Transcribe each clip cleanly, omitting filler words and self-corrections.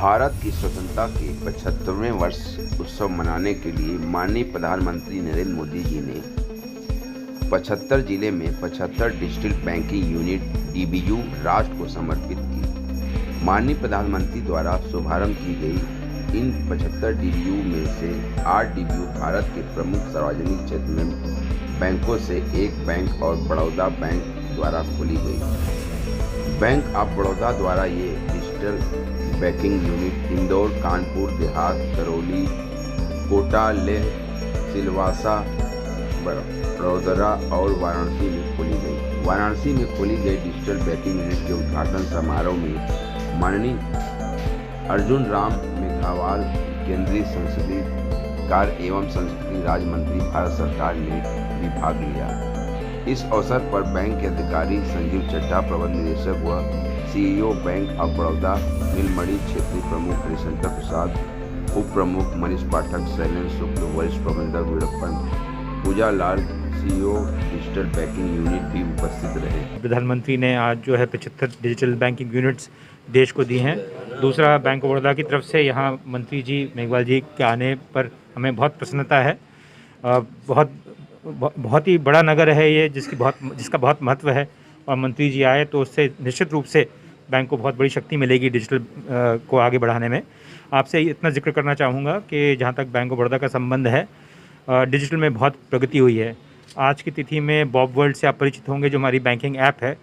भारत की स्वतंत्रता के 75वें वर्ष उत्सव मनाने के लिए माननीय प्रधानमंत्री नरेंद्र मोदी जी ने 75 जिले में 75 डिजिटल बैंकिंग यूनिट DBU राष्ट्र को समर्पित की। माननीय प्रधानमंत्री द्वारा शुभारंभ की गई इन 75 DBU में से 8 DBU भारत के प्रमुख सार्वजनिक क्षेत्र में बैंकों से एक बैंक और बड़ौदा बैंक द्वारा खोली गई। बैंक ऑफ बड़ौदा द्वारा ये digital banking unit Indore, Kanpur Dehat, Karauli, Kota, Leh, Silvassa, Vadodara और वाराणसी में खोली गई। वाराणसी में खोली गई डिजिटल बैंकिंग यूनिट के उद्घाटन समारोह में माननीय अर्जुन राम मेघवाल केंद्रीय संसदीय कार्य एवं संस्कृति राज्य मंत्री भारत सरकार ने भी भाग लिया। इस अवसर पर बैंक के अधिकारी संजीव चड्ढा, प्रबंध निदेशक व CEO बैंक ऑफ बड़ौदा, नीलमणि क्षेत्रीय प्रमुख हरिशंकर प्रसाद, उप प्रमुख मनीष पाठक, शैलेंद्र शुक्ल, वरिष्ठ प्रबंधक वीरप्पन, पूजा लाल, CEO डिजिटल बैंकिंग यूनिट भी उपस्थित रहे। प्रधानमंत्री ने आज जो है 75 डिजिटल बैंकिंग यूनिट्स देश को दी हैं। दूसरा, बैंक ऑफ बड़ौदा की तरफ से यहाँ मंत्री जी मेघवाल जी के आने पर हमें बहुत प्रसन्नता है। बहुत ही बड़ा नगर है ये, जिसका बहुत महत्व है, और मंत्री जी आए तो उससे निश्चित रूप से बैंक को बहुत बड़ी शक्ति मिलेगी डिजिटल को आगे बढ़ाने में। आपसे इतना जिक्र करना चाहूँगा कि जहाँ तक बैंक ऑफ बड़ौदा का संबंध है, डिजिटल में बहुत प्रगति हुई है। आज की तिथि में बॉब वर्ल्ड से आप परिचित होंगे, जो हमारी बैंकिंग ऐप है,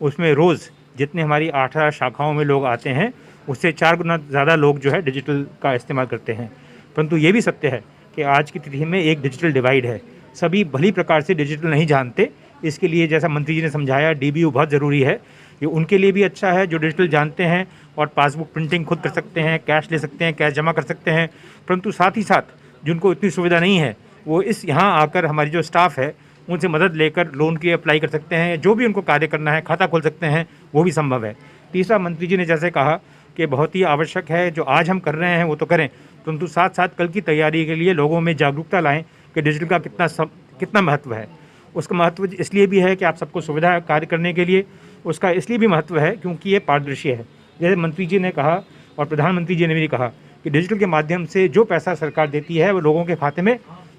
उसमें रोज़ जितने हमारी 18 शाखाओं में लोग आते हैं, उससे 4 गुना ज़्यादा लोग जो है डिजिटल का इस्तेमाल करते हैं। परंतु ये भी सत्य है कि आज की तिथि में एक डिजिटल डिवाइड है। सभी भली प्रकार से डिजिटल नहीं जानते। इसके लिए जैसा मंत्री जी ने समझाया, DBU बहुत ज़रूरी है। ये उनके लिए भी अच्छा है जो डिजिटल जानते हैं और पासबुक प्रिंटिंग खुद कर सकते हैं, कैश ले सकते हैं, कैश जमा कर सकते हैं। परंतु साथ ही साथ जिनको इतनी सुविधा नहीं है, वो यहाँ आकर हमारी जो स्टाफ है उनसे मदद लेकर लोन की अप्लाई कर सकते हैं। जो भी उनको कार्य करना है, खाता खोल सकते हैं, वो भी संभव है। तीसरा, मंत्री जी ने जैसे कहा कि बहुत ही आवश्यक है, जो आज हम कर रहे हैं वो तो करें, परंतु साथ साथ कल की तैयारी के लिए लोगों में जागरूकता लाएं कि डिजिटल का कितना महत्व है। उसका महत्व इसलिए भी है कि आप सबको सुविधा कार्य करने के लिए, उसका इसलिए भी महत्व है क्योंकि ये पारदर्शी है। जैसे मंत्री जी ने कहा और प्रधानमंत्री जी ने भी कहा कि डिजिटल के माध्यम से जो पैसा सरकार देती है वो लोगों के खाते में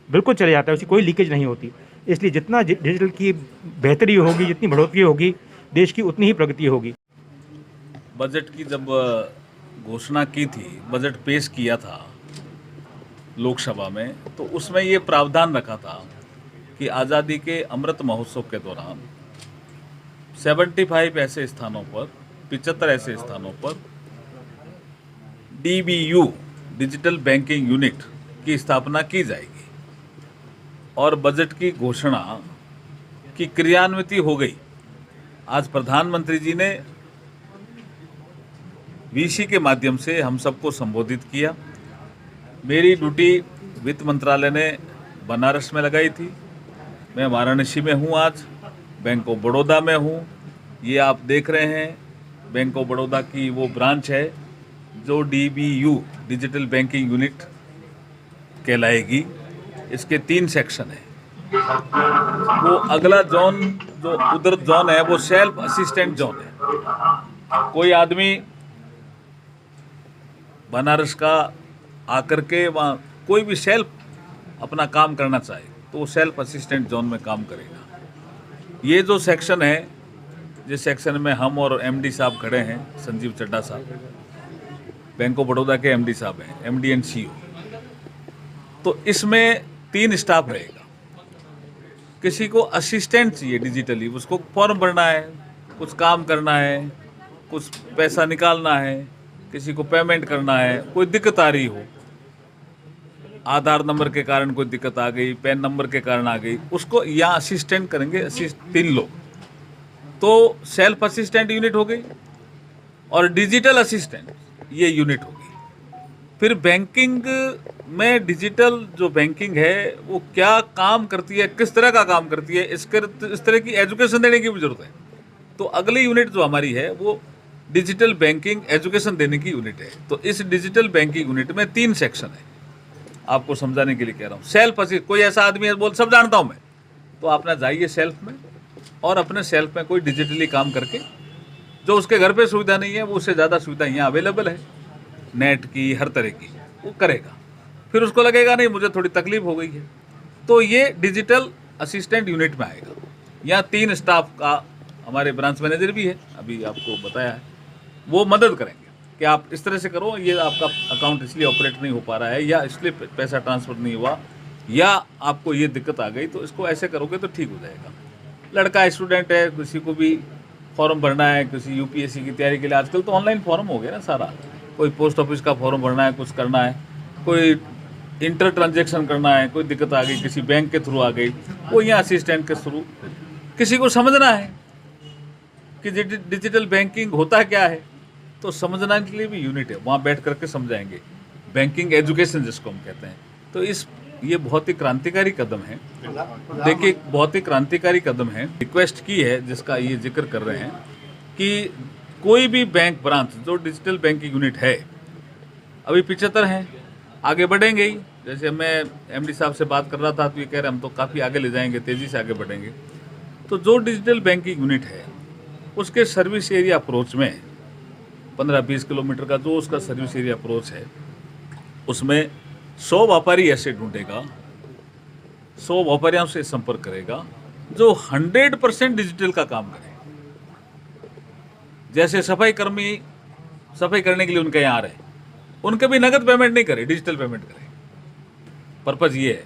बिल्कुल चले जाता है, उसकी कोई लीकेज नहीं होती। इसलिए जितना डिजिटल की बेहतरी होगी, जितनी बढ़ोतरी होगी, देश की उतनी ही प्रगति होगी। बजट की जब घोषणा की थी, बजट पेश किया था लोकसभा में, तो उसमें ये प्रावधान रखा था कि आज़ादी के अमृत महोत्सव के दौरान 75 ऐसे स्थानों पर, 75 ऐसे स्थानों पर DBU डिजिटल बैंकिंग यूनिट की स्थापना की जाएगी। और बजट की घोषणा की क्रियान्विति हो गई। आज प्रधानमंत्री जी ने VC के माध्यम से हम सबको संबोधित किया। मेरी ड्यूटी वित्त मंत्रालय ने बनारस में लगाई थी। मैं वाराणसी में हूँ, आज बैंक ऑफ बड़ौदा में हूँ। ये आप देख रहे हैं बैंक ऑफ बड़ौदा की वो ब्रांच है जो DBU डिजिटल बैंकिंग यूनिट कहलाएगी। इसके 3 सेक्शन हैं। वो अगला जोन जो उधर जोन है वो सेल्फ असिस्टेंट जोन है। कोई आदमी बनारस का आकर के वहाँ कोई भी सेल्फ अपना काम करना चाहे तो वो सेल्फ असिस्टेंट जोन में काम करेगा। ये जो सेक्शन है, जिस सेक्शन में हम और MD साहब खड़े हैं, संजीव चड्ढा साहब बैंक ऑफ बड़ौदा के MD साहब हैं, MD एंड CEO, तो इसमें 3 स्टाफ रहेगा। किसी को असिस्टेंट चाहिए डिजिटली, उसको फॉर्म भरना है, कुछ काम करना है, कुछ पैसा निकालना है, किसी को पेमेंट करना है, कोई दिक्कत आ रही हो, आधार नंबर के कारण कोई दिक्कत आ गई, पैन नंबर के कारण आ गई, उसको यहाँ असिस्टेंट करेंगे 3 लोग। तो सेल्फ असिस्टेंट यूनिट हो गई और डिजिटल असिस्टेंट ये यूनिट होगी। फिर बैंकिंग में डिजिटल जो बैंकिंग है वो क्या काम करती है, किस तरह का काम करती है, इस तरह की एजुकेशन देने की भी जरूरत है। तो अगली यूनिट जो हमारी है वो डिजिटल बैंकिंग एजुकेशन देने की यूनिट है। तो इस डिजिटल बैंकिंग यूनिट में 3 सेक्शन है। आपको समझाने के लिए कह रहा हूँ। सेल्फ असिस्ट, कोई ऐसा आदमी है बोल सब जानता हूँ मैं, तो आप ना जाइए सेल्फ में और अपने सेल्फ में कोई डिजिटली काम करके, जो उसके घर पे सुविधा नहीं है वो उससे ज़्यादा सुविधा यहाँ अवेलेबल है। नेट की, हर तरह की वो करेगा। फिर उसको लगेगा नहीं मुझे थोड़ी तकलीफ हो गई है, तो ये डिजिटल असिस्टेंट यूनिट में आएगा। यहाँ 3 स्टाफ का हमारे ब्रांच मैनेजर भी है, अभी आपको बताया है, वो मदद करेंगे कि आप इस तरह से करो, ये आपका अकाउंट इसलिए ऑपरेट नहीं हो पा रहा है, या इसलिए पैसा ट्रांसफ़र नहीं हुआ, या आपको ये दिक्कत आ गई तो इसको ऐसे करोगे तो ठीक हो जाएगा। लड़का स्टूडेंट है, किसी को भी फॉर्म भरना है, किसी यूपीएससी की तैयारी के लिए आजकल तो ऑनलाइन फॉर्म हो गया ना सारा, कोई पोस्ट ऑफिस का फॉर्म भरना है, कुछ करना है, कोई इंटर ट्रांजेक्शन करना है, कोई दिक्कत आ गई, किसी बैंक के थ्रू आ गई, वो यहाँ असिस्टेंट के थ्रू, किसी को समझना है कि डिजिटल बैंकिंग होता क्या है, तो समझने के लिए भी यूनिट है, वहाँ बैठ करके समझाएंगे। बैंकिंग एजुकेशन जिसको हम कहते हैं, तो ये बहुत ही क्रांतिकारी कदम है। देखिए, बहुत ही क्रांतिकारी कदम है। रिक्वेस्ट की है, जिसका ये जिक्र कर रहे हैं कि कोई भी बैंक ब्रांच जो डिजिटल बैंकिंग यूनिट है, अभी 75 हैं, आगे बढ़ेंगे ही। जैसे मैं एमडी साहब से बात कर रहा था तो ये कह रहे हम तो काफ़ी आगे ले जाएंगे, तेज़ी से आगे बढ़ेंगे। तो जो डिजिटल बैंकिंग यूनिट है उसके सर्विस एरिया अप्रोच में 15-20 किलोमीटर का जो उसका सर्विस एरिया अप्रोच है, उसमें 100 व्यापारी ऐसे ढूंढेगा, 100 व्यापारियों से संपर्क करेगा जो 100% डिजिटल का काम करे। जैसे सफाई कर्मी सफाई करने के लिए उनके यहाँ आ रहे हैं, उनके भी नगद पेमेंट नहीं करे, डिजिटल पेमेंट करे। पर्पज़ ये है